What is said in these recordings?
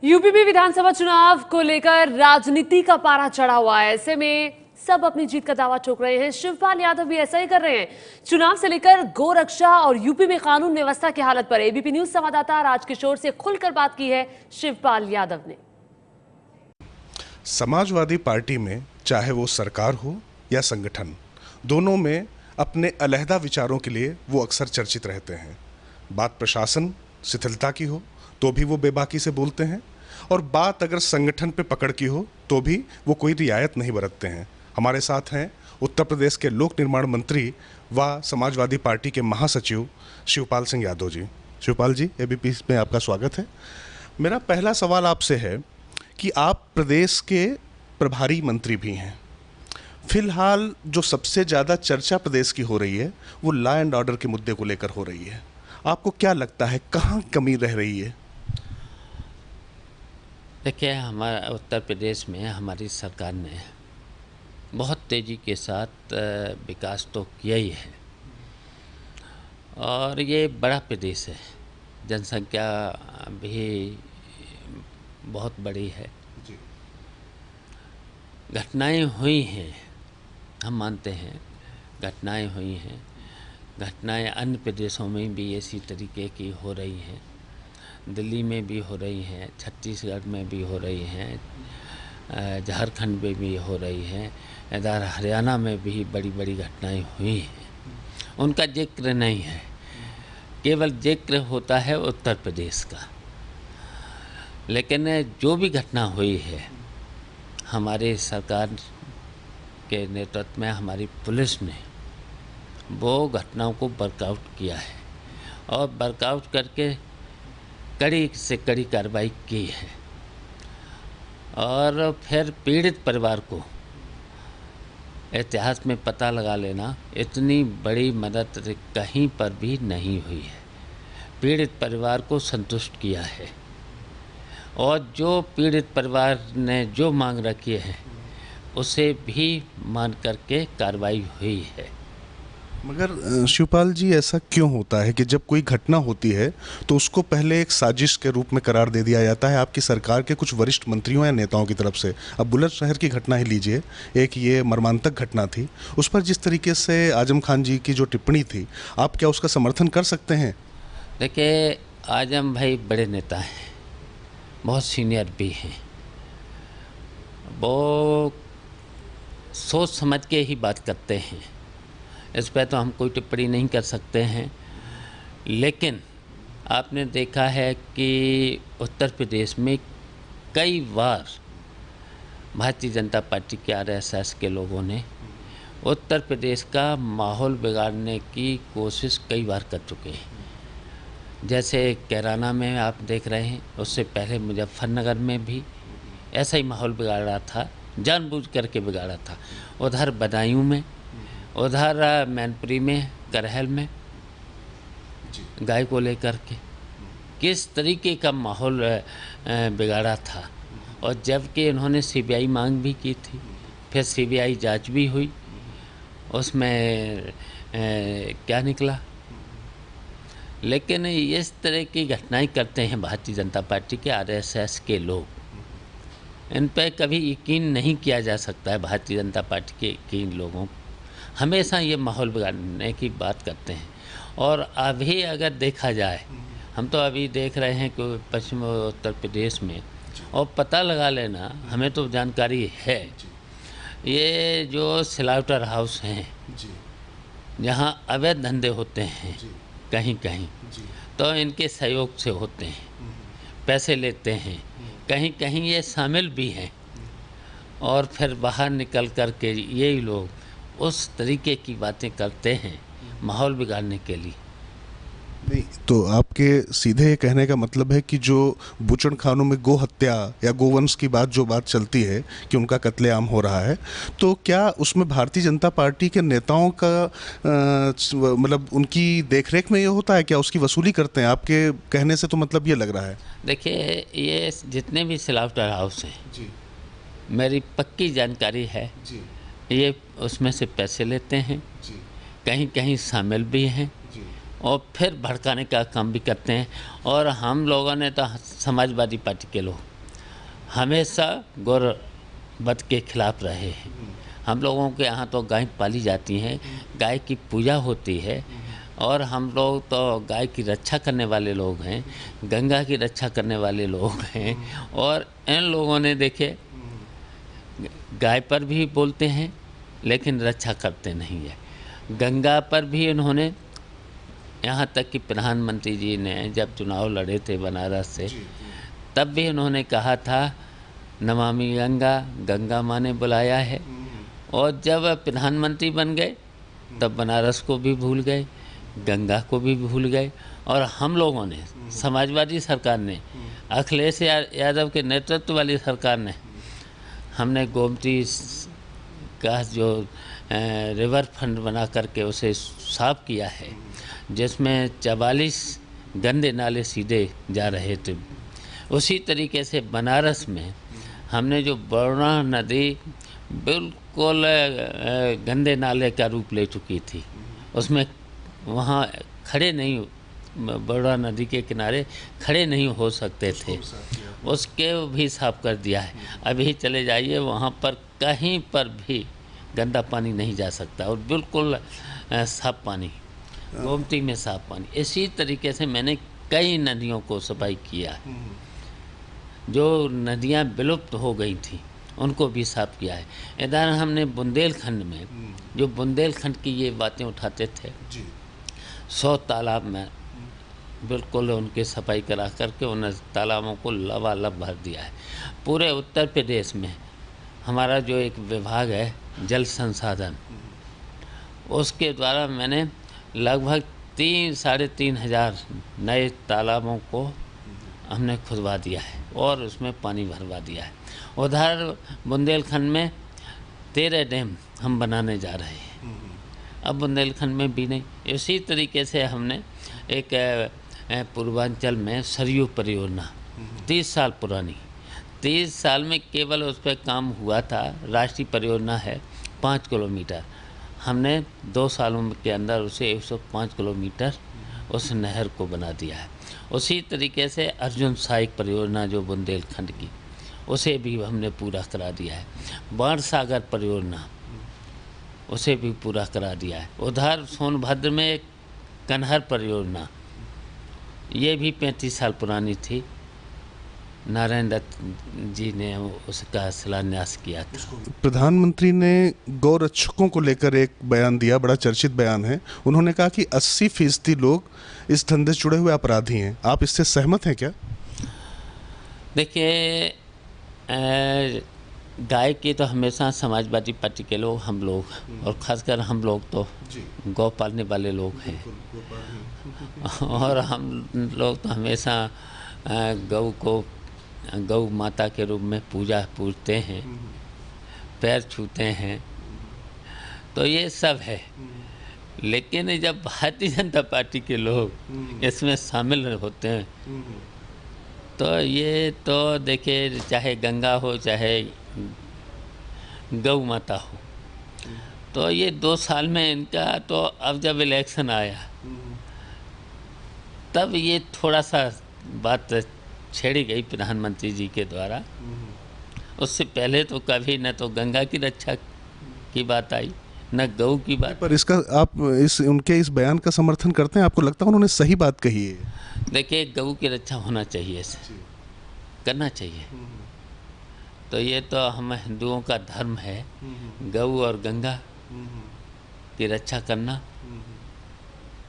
UP में विधानसभा चुनाव को लेकर राजनीति का पारा चढ़ा हुआ है। ऐसे में सब अपनी जीत का दावा ठोक रहे हैं। शिवपाल यादव भी ऐसा ही कर रहे हैं। चुनाव से लेकर गोरक्षा और यूपी में कानून व्यवस्था की हालत पर एबीपी न्यूज संवाददाता राजकिशोर से खुलकर बात की है शिवपाल यादव ने। समाजवादी पार्टी में चाहे वो सरकार हो या संगठन, दोनों में अपने अलहदा विचारों के लिए वो अक्सर चर्चित रहते हैं। बात प्रशासन शिथिलता की हो तो भी वो बेबाकी से बोलते हैं, और बात अगर संगठन पे पकड़ की हो तो भी वो कोई रियायत नहीं बरतते हैं। हमारे साथ हैं उत्तर प्रदेश के लोक निर्माण मंत्री व समाजवादी पार्टी के महासचिव शिवपाल सिंह यादव जी। शिवपाल जी, एबीपी में आपका स्वागत है। मेरा पहला सवाल आपसे है कि आप प्रदेश के प्रभारी मंत्री भी हैं। फिलहाल जो सबसे ज़्यादा चर्चा प्रदेश की हो रही है वो लॉ एंड ऑर्डर के मुद्दे को लेकर हो रही है। आपको क्या लगता है, कहाँ कमी रह रही है? देखिए, हमारा उत्तर प्रदेश में हमारी सरकार ने बहुत तेज़ी के साथ विकास तो किया ही है, और ये बड़ा प्रदेश है, जनसंख्या भी बहुत बड़ी है। घटनाएं हुई हैं, हम मानते हैं घटनाएं हुई हैं। घटनाएं अन्य प्रदेशों में भी इसी तरीके की हो रही हैं। दिल्ली में भी हो रही हैं, छत्तीसगढ़ में भी हो रही हैं, झारखंड में भी हो रही हैं, इधर हरियाणा में भी बड़ी बड़ी घटनाएं हुई हैं। उनका जिक्र नहीं है, केवल जिक्र होता है उत्तर प्रदेश का। लेकिन जो भी घटना हुई है, हमारे सरकार के नेतृत्व में हमारी पुलिस ने वो घटनाओं को वर्कआउट किया है, और वर्कआउट करके कड़ी से कड़ी कार्रवाई की है। और फिर पीड़ित परिवार को इतिहास में पता लगा लेना, इतनी बड़ी मदद कहीं पर भी नहीं हुई है। पीड़ित परिवार को संतुष्ट किया है, और जो पीड़ित परिवार ने जो मांग रखी है उसे भी मान करके कार्रवाई हुई है। मगर शिवपाल जी, ऐसा क्यों होता है कि जब कोई घटना होती है तो उसको पहले एक साजिश के रूप में करार दे दिया जाता है आपकी सरकार के कुछ वरिष्ठ मंत्रियों या नेताओं की तरफ से? अब बुलंदशहर की घटना ही लीजिए, एक ये मर्मांतक घटना थी। उस पर जिस तरीके से आजम खान जी की जो टिप्पणी थी, आप क्या उसका समर्थन कर सकते हैं? देखिए, आजम भाई बड़े नेता हैं, बहुत सीनियर भी हैं। वो सोच समझ के ही बात करते हैं, इस पर तो हम कोई टिप्पणी नहीं कर सकते हैं। लेकिन आपने देखा है कि उत्तर प्रदेश में कई बार भारतीय जनता पार्टी के आरएसएस के लोगों ने उत्तर प्रदेश का माहौल बिगाड़ने की कोशिश कई बार कर चुके हैं। जैसे कैराना में आप देख रहे हैं, उससे पहले मुजफ्फरनगर में भी ऐसा ही माहौल बिगाड़ा था, जानबूझ करके बिगाड़ा था। उधर बदायूं में, उधर मैनपुरी में, करहल में गाय को लेकर के किस तरीके का माहौल बिगाड़ा था। और जबकि उन्होंने सीबीआई मांग भी की थी, फिर सीबीआई जांच भी हुई, उसमें क्या निकला। लेकिन इस तरह की घटनाएं करते हैं भारतीय जनता पार्टी के आरएसएस के लोग। इन पर कभी यकीन नहीं किया जा सकता है। भारतीय जनता पार्टी के इन लोगों हमेशा ये माहौल बिगाड़ने की बात करते हैं। और अभी अगर देखा जाए, हम तो अभी देख रहे हैं कि पश्चिम उत्तर प्रदेश में, और पता लगा लेना, हमें तो जानकारी है, ये जो स्लाउटर हाउस हैं जहाँ अवैध धंधे होते हैं कहीं कहीं, तो इनके सहयोग से होते हैं, पैसे लेते हैं, कहीं कहीं ये शामिल भी हैं। और फिर बाहर निकल कर के ये लोग उस तरीके की बातें करते हैं माहौल बिगाड़ने के लिए। नहीं, तो आपके सीधे कहने का मतलब है कि जो बूचड़ खानों में गो हत्या या गोवंश की जो बात चलती है कि उनका कत्लेआम हो रहा है, तो क्या उसमें भारतीय जनता पार्टी के नेताओं का मतलब उनकी देखरेख में ये होता है? क्या उसकी वसूली करते हैं? आपके कहने से तो मतलब ये लग रहा है। देखिए, ये जितने भी स्लाउटर हाउस हैं जी, मेरी पक्की जानकारी है जी, ये उसमें से पैसे लेते हैं जी, कहीं कहीं शामिल भी हैं जी, और फिर भड़काने का काम भी करते हैं। और हम लोगों ने तो, समाजवादी पार्टी के लोग हमेशा गौरवध के खिलाफ रहे हैं। हम लोगों के यहाँ तो गाय पाली जाती हैं, गाय की पूजा होती है, और हम लोग तो गाय की रक्षा करने वाले लोग हैं, गंगा की रक्षा करने वाले लोग हैं। और इन लोगों ने देखे, गाय पर भी बोलते हैं लेकिन रक्षा करते नहीं है। गंगा पर भी इन्होंने, यहाँ तक कि प्रधानमंत्री जी ने जब चुनाव लड़े थे बनारस से, तब भी उन्होंने कहा था नमामि गंगा, गंगा माँ ने बुलाया है। और जब प्रधानमंत्री बन गए तब बनारस को भी भूल गए, गंगा को भी भूल गए। और हम लोगों ने, समाजवादी सरकार ने, अखिलेश यादव के नेतृत्व वाली सरकार ने, हमने गोमती का जो रिवर फ्रंट बना करके उसे साफ किया है, जिसमें 44 गंदे नाले सीधे जा रहे थे। उसी तरीके से बनारस में हमने जो बरुणा नदी बिल्कुल गंदे नाले का रूप ले चुकी थी, उसमें वहाँ खड़े नहीं, बरुणा नदी के किनारे खड़े नहीं हो सकते थे, उसके भी साफ कर दिया है। अभी चले जाइए, वहाँ पर कहीं पर भी गंदा पानी नहीं जा सकता, और बिल्कुल साफ पानी, गोमती में साफ पानी। इसी तरीके से मैंने कई नदियों को सफाई किया है, जो नदियाँ विलुप्त हो गई थी उनको भी साफ किया है। इधर हमने बुंदेलखंड में, जो बुंदेलखंड की ये बातें उठाते थे, 100 तालाब में बिल्कुल उनकी सफाई करा करके उन तालाबों को लबालब भर दिया है। पूरे उत्तर प्रदेश में हमारा जो एक विभाग है जल संसाधन, उसके द्वारा मैंने लगभग 3-3.5 हज़ार नए तालाबों को हमने खुदवा दिया है और उसमें पानी भरवा दिया है। उधर बुंदेलखंड में 13 डैम हम बनाने जा रहे हैं, अब बुंदेलखंड में भी नहीं। इसी तरीके से हमने एक पूर्वांचल में सरयू परियोजना 30 साल पुरानी, 30 साल में केवल उस पर काम हुआ था, राष्ट्रीय परियोजना है 5 किलोमीटर, हमने 2 सालों के अंदर उसे 105 किलोमीटर उस नहर को बना दिया है। उसी तरीके से अर्जुन सहायक परियोजना जो बुंदेलखंड की, उसे भी हमने पूरा करा दिया है। बाण सागर परियोजना, उसे भी पूरा करा दिया है। उधर सोनभद्र में एक कन्हर परियोजना, ये भी 35 साल पुरानी थी, नारायण दत्त जी ने उसका शिलान्यास किया था। प्रधानमंत्री ने गौरक्षकों को लेकर एक बयान दिया, बड़ा चर्चित बयान है। उन्होंने कहा कि 80% लोग इस धंधे से जुड़े हुए अपराधी हैं। आप इससे सहमत हैं क्या? देखिए, गाय की तो हमेशा समाजवादी पार्टी के लोग, हम लोग, और ख़ासकर हम लोग तो गौ पालने वाले लोग हैं, और हम लोग तो हमेशा गौ को गौ माता के रूप में पूजते हैं, पैर छूते हैं, तो ये सब है। लेकिन जब भारतीय जनता पार्टी के लोग इसमें शामिल होते हैं, तो ये तो देखिए, चाहे गंगा हो चाहे गौ माता हो, तो ये 2 साल में इनका तो, अब जब इलेक्शन आया तब ये थोड़ा सा बात छेड़ी गई प्रधानमंत्री जी के द्वारा। उससे पहले तो कभी न तो गंगा की रक्षा की बात आई, न गौ की बात। पर इसका आप उनके इस बयान का समर्थन करते हैं? आपको लगता है उन्होंने सही बात कही है? देखिए, गौ की रक्षा होना चाहिए, इसे करना चाहिए। तो ये तो हम हिंदुओं का धर्म है, गौ और गंगा की रक्षा करना,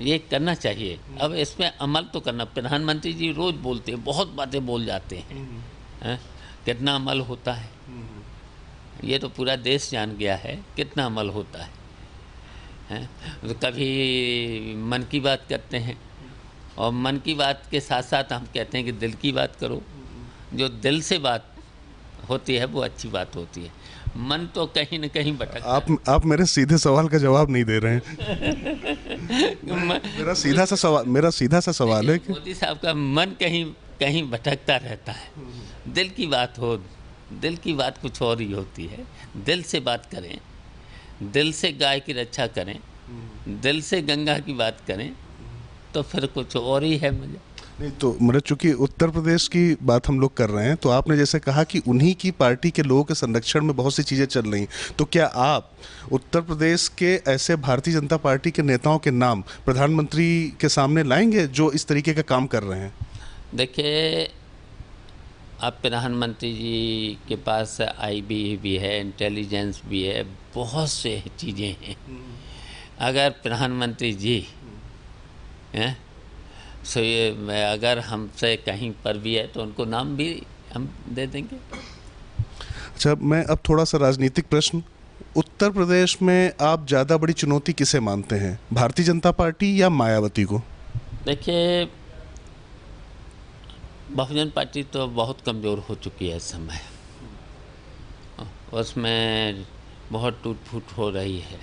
ये करना चाहिए। अब इसमें अमल तो करना, प्रधानमंत्री जी रोज़ बोलते हैं, बहुत बातें बोल जाते हैं, कितना अमल होता है ये तो पूरा देश जान गया है, कितना अमल होता है। तो कभी मन की बात करते हैं, और मन की बात के साथ साथ हम कहते हैं कि दिल की बात करो। जो दिल से बात होती है वो अच्छी बात होती है, मन तो कहीं न कहीं भटकता है। आप मेरे सीधे सवाल का जवाब नहीं दे रहे हैं। मेरा सीधा सा सवाल है कि मोदी साहब का मन कहीं भटकता रहता है। दिल की बात हो, दिल की बात कुछ और ही होती है। दिल से बात करें, दिल से गाय की रक्षा करें, दिल से गंगा की बात करें, तो फिर कुछ और ही है मुझे। नहीं तो मतलब चूंकि उत्तर प्रदेश की बात हम लोग कर रहे हैं, तो आपने जैसे कहा कि उन्हीं की पार्टी के लोगों के संरक्षण में बहुत सी चीज़ें चल रही, तो क्या आप उत्तर प्रदेश के ऐसे भारतीय जनता पार्टी के नेताओं के नाम प्रधानमंत्री के सामने लाएंगे जो इस तरीके का काम कर रहे हैं? देखिए, अब प्रधानमंत्री जी के पास आईबी भी है, इंटेलिजेंस भी है, बहुत से चीज़ें हैं। अगर प्रधानमंत्री जी हैं सो ये अगर हमसे कहीं पर भी है तो उनको नाम भी हम दे देंगे। अच्छा, मैं अब थोड़ा सा राजनीतिक प्रश्न, उत्तर प्रदेश में आप ज़्यादा बड़ी चुनौती किसे मानते हैं, भारतीय जनता पार्टी या मायावती को? देखिए, बहुजन पार्टी तो बहुत कमज़ोर हो चुकी है इस समय, उसमें बहुत टूट फूट हो रही है।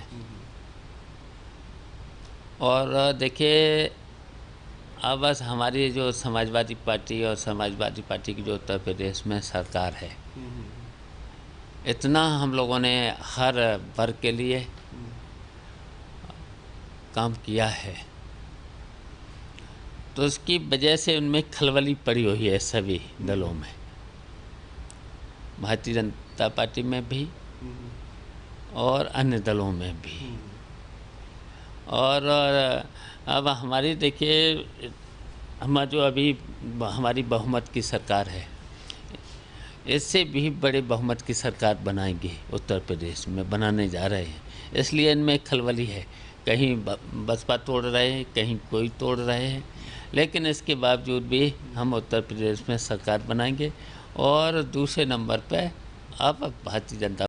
और देखिए, अब बस हमारी जो समाजवादी पार्टी और समाजवादी पार्टी की जो उत्तर प्रदेश में सरकार है, इतना हम लोगों ने हर वर्ग के लिए काम किया है, तो उसकी वजह से उनमें खलबली पड़ी हुई है सभी दलों में, भारतीय जनता पार्टी में भी और अन्य दलों में भी। और अब हमारी देखिए, हम जो अभी हमारी बहुमत की सरकार है, इससे भी बड़े बहुमत की सरकार बनाएंगे उत्तर प्रदेश में, बनाने जा रहे हैं। इसलिए इनमें खलबली है, कहीं बसपा तोड़ रहे हैं, कहीं कोई तोड़ रहे हैं, लेकिन इसके बावजूद भी हम उत्तर प्रदेश में सरकार बनाएंगे। और दूसरे नंबर पे अब भारतीय जनता